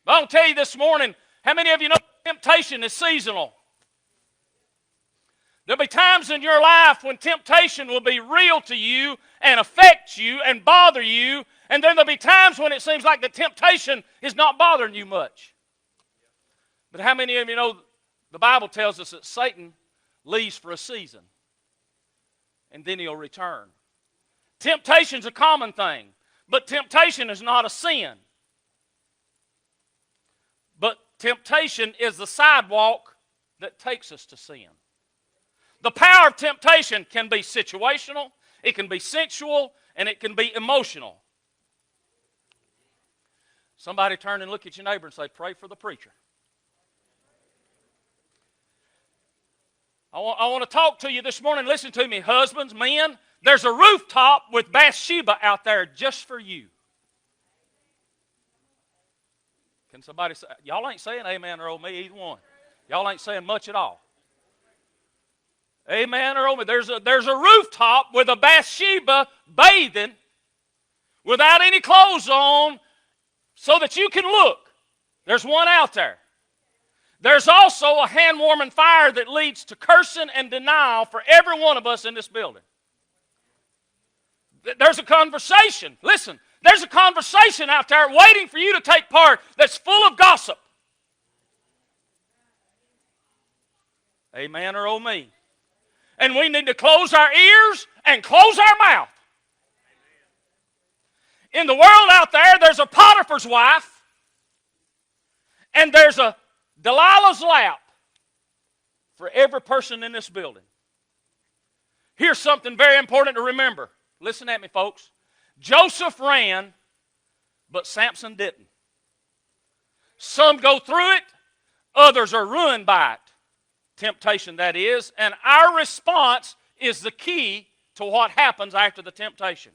But I'll tell you this morning, how many of you know temptation is seasonal? There'll be times in your life when temptation will be real to you and affect you and bother you, and then there'll be times when it seems like the temptation is not bothering you much. But how many of you know the Bible tells us that Satan leaves for a season, and then he'll return. Temptation's a common thing, but temptation is not a sin. But temptation is the sidewalk that takes us to sin. The power of temptation can be situational, it can be sensual, and it can be emotional. Somebody turn and look at your neighbor and say, pray for the preacher. I want to talk to you this morning. Listen to me, husbands, men. There's a rooftop with Bathsheba out there just for you. Can somebody say, y'all ain't saying amen or oh me, either one. Y'all ain't saying much at all. Amen or oh me. There's a rooftop with a Bathsheba bathing without any clothes on so that you can look. There's one out there. There's also a hand-warming fire that leads to cursing and denial for every one of us in this building. There's a conversation. Listen, there's a conversation out there waiting for you to take part that's full of gossip. Amen or oh me. And we need to close our ears and close our mouth. In the world out there, there's a Potiphar's wife, and there's a Delilah's lap for every person in this building. Here's something very important to remember. Listen at me, folks. Joseph ran, but Samson didn't. Some go through it, others are ruined by it. Temptation, that is. And our response is the key to what happens after the temptation.